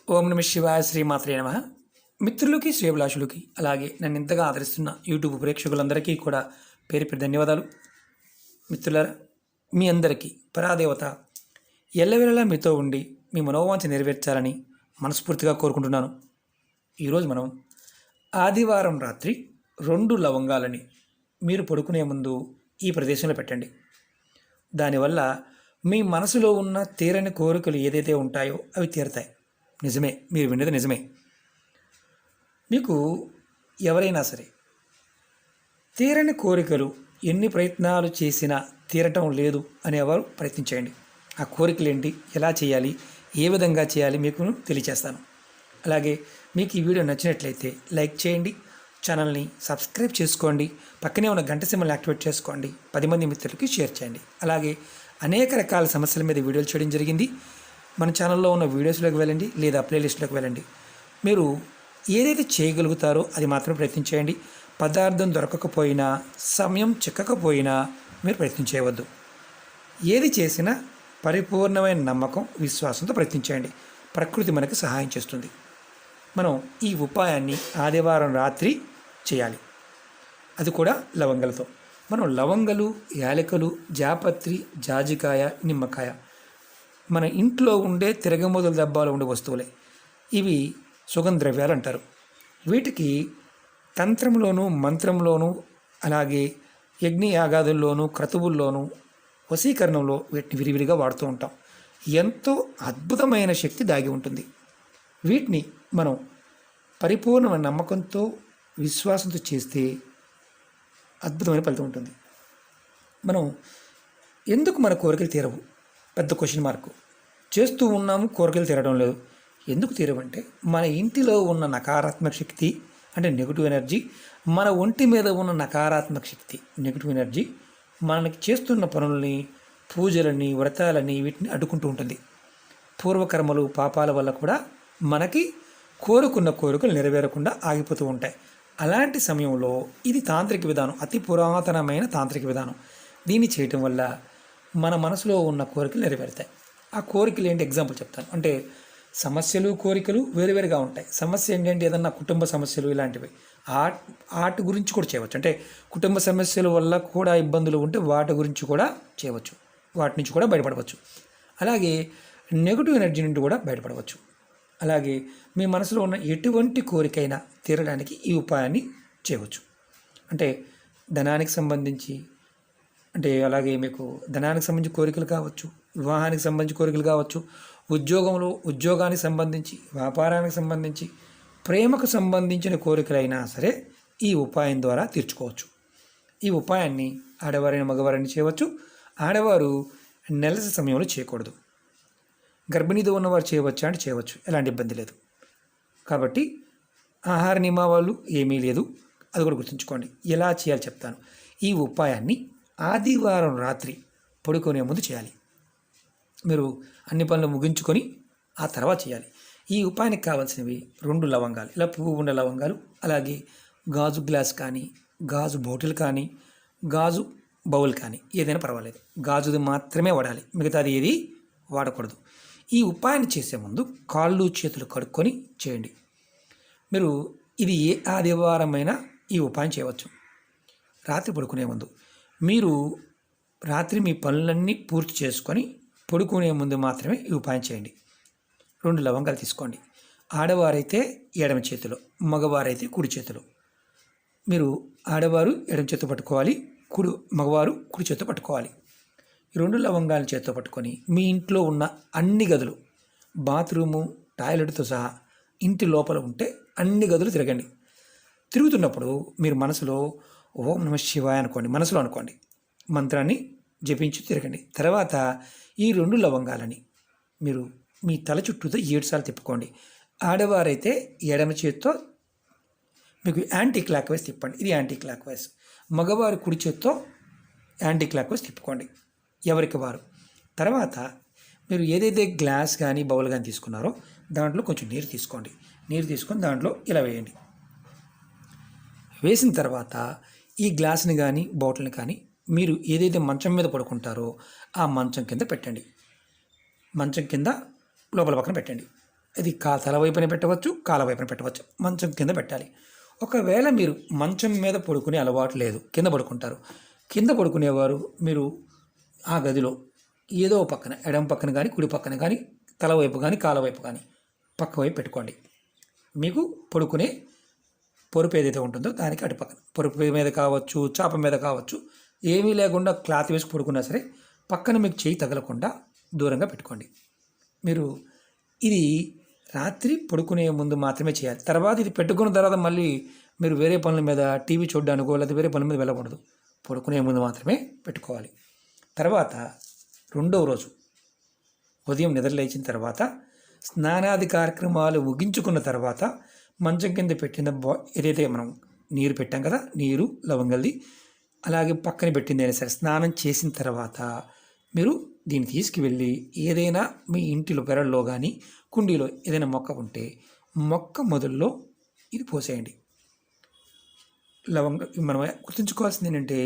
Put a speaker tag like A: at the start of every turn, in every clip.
A: ఓం నమ శివాయ శ్రీమాత్రే నమ. మిత్రులకి శ్రేభిలాషులకి అలాగే నన్ను ఇంతగా ఆదరిస్తున్న యూట్యూబ్ ప్రేక్షకులందరికీ కూడా పేరు పేరు ధన్యవాదాలు. మిత్రులారా, మీ అందరికీ పరాదేవత ఎల్లవేళలా మీతో ఉండి మీ మనోవాంఛ నెరవేర్చాలని మనస్ఫూర్తిగా కోరుకుంటున్నాను. ఈరోజు మనం ఆదివారం రాత్రి 2 లవంగాలని మీరు పడుకునే ముందు ఈ ప్రదేశంలో పెట్టండి. దానివల్ల మీ మనసులో ఉన్న తీరని కోరికలు ఏదైతే ఉంటాయో అవి తీరతాయి. నిజమే, మీరు విన్నది నిజమే. మీకు ఎవరైనా సరే తీరని కోరికలు ఎన్ని ప్రయత్నాలు చేసినా తీరటం లేదు అనేవారు ప్రయత్నించేయండి. ఆ కోరికలు ఏంటి, ఎలా చేయాలి, ఏ విధంగా చేయాలి మీకు తెలియచేస్తాను. అలాగే మీకు ఈ వీడియో నచ్చినట్లయితే లైక్ చేయండి, ఛానల్ని సబ్స్క్రైబ్ చేసుకోండి, పక్కనే ఉన్న గంట సింబల్ని యాక్టివేట్ చేసుకోండి, 10 మంది మిత్రులకి షేర్ చేయండి. అలాగే అనేక రకాల సమస్యల మీద వీడియోలు చేయడం జరిగింది. మన ఛానల్లో ఉన్న వీడియోస్లోకి వెళ్ళండి లేదా ప్లేలిస్ట్లోకి వెళ్ళండి. మీరు ఏదైతే చేయగలుగుతారో అది మాత్రం ప్రయత్నించేయండి. పదార్థం దొరకకపోయినా, సమయం చిక్కకపోయినా మీరు ప్రయత్నం చేయవద్దు. ఏది చేసినా పరిపూర్ణమైన నమ్మకం, విశ్వాసంతో ప్రయత్నించేయండి. ప్రకృతి మనకు సహాయం చేస్తుంది. మనం ఈ ఉపాయాన్ని ఆదివారం రాత్రి చేయాలి, అది కూడా లవంగలతో. మనం లవంగలు, యాలకులు, జాపత్రి, జాజికాయ, నిమ్మకాయ మన ఇంట్లో ఉండే తిరగమోదుల డబ్బాలో ఉండే వస్తువులే. ఇవి సుగంధ ద్రవ్యాలు అంటారు. వీటికి తంత్రంలోనూ మంత్రంలోనూ అలాగే యజ్ఞయాగాదుల్లోనూ క్రతువుల్లోనూ వశీకరణంలో వీటిని విరివిరిగా వాడుతూ ఉంటాం. ఎంతో అద్భుతమైన శక్తి దాగి ఉంటుంది. వీటిని మనం పరిపూర్ణమైన నమ్మకంతో, విశ్వాసంతో చేస్తే అద్భుతమైన ఫలితం ఉంటుంది. మనం ఎందుకు మన కోరికలు తీరవు? పెద్ద క్వశ్చన్ మార్క్. చేస్తూ ఉన్నాము, కోరికలు తీరడం లేదు. ఎందుకు తీరవంటే మన ఇంటిలో ఉన్న నకారాత్మక శక్తి అంటే నెగిటివ్ ఎనర్జీ, మన ఒంటి మీద ఉన్న నకారాత్మక శక్తి నెగిటివ్ ఎనర్జీ మనకి చేస్తున్న పనులని, పూజలని, వ్రతాలని వీటిని అడ్డుకుంటూ ఉంటుంది. పూర్వకర్మలు, పాపాల వల్ల కూడా మనకి కోరుకున్న కోరికలు నెరవేరకుండా ఆగిపోతూ ఉంటాయి. అలాంటి సమయంలో ఇది తాంత్రిక విధానం, అతి పురాతనమైన తాంత్రిక విధానం. దీన్ని చేయటం వల్ల మన మనసులో ఉన్న కోరికలు నెరవేరుతాయి. ఆ కోరికలు ఏంటి ఎగ్జాంపుల్ చెప్తాను. అంటే సమస్యలు, కోరికలు వేరువేరుగా ఉంటాయి. సమస్య ఏంటంటే ఏదన్నా కుటుంబ సమస్యలు ఇలాంటివి, వాటి గురించి కూడా చేయవచ్చు. అంటే కుటుంబ సమస్యల వల్ల కూడా ఇబ్బందులు ఉంటే వాటి గురించి కూడా చేయవచ్చు, వాటి నుంచి కూడా బయటపడవచ్చు. అలాగే నెగిటివ్ ఎనర్జీ నుండి కూడా బయటపడవచ్చు. అలాగే మీ మనసులో ఉన్న ఎటువంటి కోరికైనా తీరడానికి ఈ ఉపాయాన్ని చేయవచ్చు. అంటే ధనానికి సంబంధించి, అంటే అలాగే మీకు ధనానికి సంబంధించి కోరికలు కావచ్చు, వివాహానికి సంబంధించి కోరికలు కావచ్చు, ఉద్యోగానికి సంబంధించి, వ్యాపారానికి సంబంధించి, ప్రేమకు సంబంధించిన కోరికలైనా సరే ఈ ఉపాయం ద్వారా తీర్చుకోవచ్చు. ఈ ఉపాయాన్ని ఆడవారైన మగవారైనా చేయవచ్చు. ఆడవారు నెలసరి సమయంలో చేయకూడదు. గర్భిణీతో ఉన్నవారు చేయవచ్చా అంటే చేయవచ్చు, ఎలాంటి ఇబ్బంది లేదు. కాబట్టి ఆహార నియమాలు ఏమీ లేదు, అది కూడా గుర్తుంచుకోండి. ఎలా చేయాలి చెప్తాను. ఈ ఉపాయాన్ని ఆదివారం రాత్రి పడుకునే ముందు చేయాలి. మీరు అన్ని పనులు ముగించుకొని ఆ తర్వాత చేయాలి. ఈ ఉపాయానికి కావాల్సినవి 2 లవంగాలు, ఇలా పువ్వు ఉన్న లవంగాలు, అలాగే గాజు గ్లాస్ కానీ, గాజు బాటిల్ కానీ, గాజు బౌల్ కానీ ఏదైనా పర్వాలేదు. గాజుది మాత్రమే వాడాలి, మిగతాది ఏది వాడకూడదు. ఈ ఉపాయాన్ని చేసే ముందు కాళ్ళు చేతులు కడుక్కొని చేయండి. మీరు ఇది ఏ ఆదివారమైనా ఈ ఉపాయం చేయవచ్చు. రాత్రి పడుకునే ముందు మీరు రాత్రి మీ పనులన్నీ పూర్తి చేసుకొని పడుకునే ముందు మాత్రమే ఈ ఉపాయం చేయండి. 2 లవంగాలు తీసుకోండి. ఆడవారైతే ఎడమ చేతిలో, మగవారైతే కుడి చేతిలో. మీరు ఆడవారు ఎడమ చేతితో పట్టుకోవాలి, మగవారు కుడి చేతితో పట్టుకోవాలి. ఈ 2 లవంగాలను చేతితో పట్టుకొని మీ ఇంట్లో ఉన్న అన్ని గదులు, బాత్రూము, టాయిలెట్తో సహా ఇంటి లోపల ఉంటే అన్ని గదులు తిరగండి. తిరుగుతున్నప్పుడు మీరు మనసులో ఓం నమ శివాయ అనుకోండి, మనసులో అనుకోండి, మంత్రాన్ని జపించి తిరగండి. తర్వాత ఈ 2 లవంగాలని మీరు మీ తల చుట్టూతో 7 సార్లు తిప్పుకోండి. ఆడవారైతే ఎడమ చేతితో మీకు యాంటీ క్లాక్ వైజ్ తిప్పండి, ఇది యాంటీ క్లాక్ వైజ్. మగవారు కుడి చేతితో యాంటీ క్లాక్ వైజ్ తిప్పుకోండి, ఎవరికి వారు. తర్వాత మీరు ఏదైతే గ్లాస్ కానీ బౌల్ కానీ తీసుకున్నారో దాంట్లో కొంచెం నీరు తీసుకోండి. నీరు తీసుకొని దాంట్లో ఇలా వేయండి. వేసిన తర్వాత ఈ గ్లాస్ని కానీ బాటిల్ని కానీ మీరు ఏదైతే మంచం మీద పడుకుంటారో ఆ మంచం కింద పెట్టండి. మంచం కింద లోపల పక్కన పెట్టండి. ఇది తల వైపున పెట్టవచ్చు, కాల వైపున పెట్టవచ్చు. మంచం కింద పెట్టాలి. ఒకవేళ మీరు మంచం మీద పడుకునే అలవాటు లేదు, కింద పడుకుంటారు. కింద పడుకునేవారు మీరు ఆ గదిలో ఏదో పక్కన, ఎడమ పక్కన కానీ కుడి పక్కన కానీ, తల వైపు కానీ కాల వైపు కానీ పక్క వైపు పెట్టుకోండి. మీకు పడుకునే పొరుపు ఏదైతే ఉంటుందో దానికి అటు పక్కన, పొరుపు మీద కావచ్చు, చాప మీద కావచ్చు, ఏమీ లేకుండా క్లాత్ వేసి పడుకున్నా సరే పక్కన మీకు చేయి తగలకుండా దూరంగా పెట్టుకోండి. మీరు ఇది రాత్రి పడుకునే ముందు మాత్రమే చేయాలి. తర్వాత ఇది పెట్టుకున్న తర్వాత మళ్ళీ మీరు వేరే పనుల మీద, టీవీ చూడడానికో లేదా వేరే పనుల మీద వెళ్ళకూడదు. పడుకునే ముందు మాత్రమే పెట్టుకోవాలి. తర్వాత రెండవ రోజు ఉదయం నిద్ర లేచిన తర్వాత స్నానాది కార్యక్రమాలు ముగించుకున్న తర్వాత మంచం కింద పెట్టిన ఏదైతే మనం నీరు పెట్టాం కదా, నీరు లవంగల్ది, అలాగే పక్కన పెట్టింది అయినా సరే స్నానం చేసిన తర్వాత మీరు దీన్ని తీసుకువెళ్ళి ఏదైనా మీ ఇంటిలో పెరల్లో కానీ కుండీలో ఏదైనా మొక్క ఉంటే మొక్క మొదల్లో ఇది పోసేయండి. మనం గుర్తుంచుకోవాల్సింది ఏంటంటే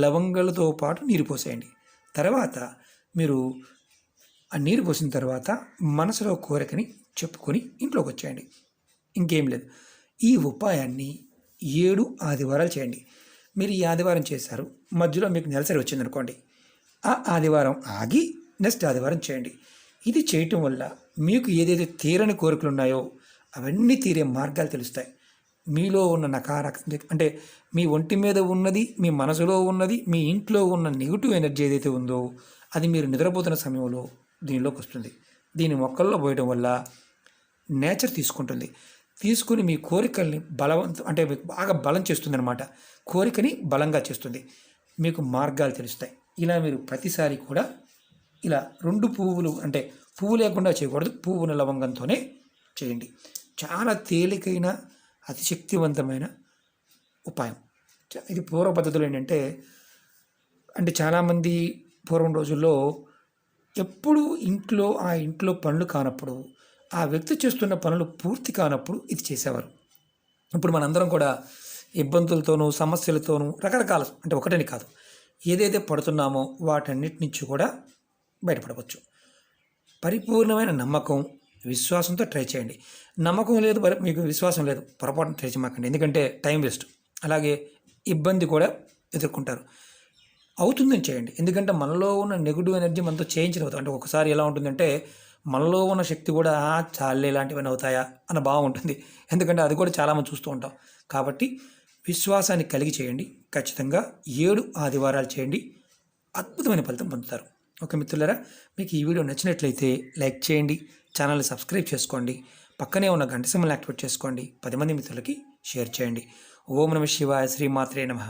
A: లవంగాలతో పాటు నీరు పోసేయండి. తర్వాత మీరు ఆ నీరు పోసిన తర్వాత మనసులో కోరికని చెప్పుకొని ఇంట్లోకి వచ్చేయండి. ఇంకేం లేదు. ఈ ఉపాయాన్ని 7 ఆదివారాలు చేయండి. మీరు ఈ ఆదివారం చేశారు, మధ్యలో మీకు నెలసరి వచ్చిందనుకోండి, ఆ ఆదివారం ఆగి నెక్స్ట్ ఆదివారం చేయండి. ఇది చేయటం వల్ల మీకు ఏదైతే తీరని కోరికలు ఉన్నాయో అవన్నీ తీరే మార్గాలు తెలుస్తాయి. మీలో ఉన్న నకారాత్మక అంటే మీ ఒంటి మీద ఉన్నది, మీ మనసులో ఉన్నది, మీ ఇంట్లో ఉన్న నెగిటివ్ ఎనర్జీ ఏదైతే ఉందో అది మీరు నిద్రపోతున్న సమయంలో దీనిలోకి వస్తుంది. దీని మొక్కల్లో పోయడం వల్ల నేచర్ తీసుకుంటుంది. తీసుకుని మీ కోరికల్ని అంటే మీకు బాగా బలం చేస్తుంది అనమాట. కోరికని బలంగా చేస్తుంది. మీకు మార్గాలు తెలుస్తాయి. ఇలా మీరు ప్రతిసారి కూడా ఇలా 2 పువ్వులు, అంటే పువ్వు లేకుండా చేయకూడదు, పువ్వున లవంగంతోనే చేయండి. చాలా తేలికైన అతి శక్తివంతమైన ఉపాయం. ఇది పూర్వ పద్ధతులు ఏంటంటే, చాలామంది పూర్వం రోజుల్లో ఎప్పుడు ఆ ఇంట్లో పనులు కానప్పుడు, ఆ వ్యక్తి చేస్తున్న పనులు పూర్తి కానప్పుడు ఇది చేసేవారు. ఇప్పుడు మనందరం కూడా ఇబ్బందులతోనూ సమస్యలతోనూ రకరకాల, ఒకటని కాదు, ఏదైతే పడుతున్నామో వాటన్నిటి నుంచి కూడా బయటపడవచ్చు. పరిపూర్ణమైన నమ్మకం, విశ్వాసంతో ట్రై చేయండి. నమ్మకం లేదు, మీకు విశ్వాసం లేదు, పొరపాటున ట్రై చేయమాకండి. ఎందుకంటే టైం వేస్ట్, అలాగే ఇబ్బంది కూడా ఎదుర్కొంటారు. అవుతుందని చేయండి. ఎందుకంటే మనలో ఉన్న నెగిటివ్ ఎనర్జీ మనతో చేయించలేదు. ఒకసారి ఎలా ఉంటుందంటే మనలో ఉన్న శక్తి కూడా చాలే ఇలాంటివన్నీ అవుతాయా అన్న భావం ఉంటుంది. ఎందుకంటే అది కూడా చాలామంది చూస్తూ ఉంటాం. కాబట్టి విశ్వాసాన్ని కలిగి చేయండి. ఖచ్చితంగా 7 ఆదివారాలు చేయండి. అద్భుతమైన ఫలితం పొందుతారు. ఓకే మిత్రులారా, మీకు ఈ వీడియో నచ్చినట్లయితే లైక్ చేయండి, ఛానల్ని సబ్స్క్రైబ్ చేసుకోండి, పక్కనే ఉన్న గంట సింబల్ని యాక్టివేట్ చేసుకోండి, 10 మంది మిత్రులకి షేర్ చేయండి. ఓం నమః శివాయ, శ్రీమాత్రే నమః.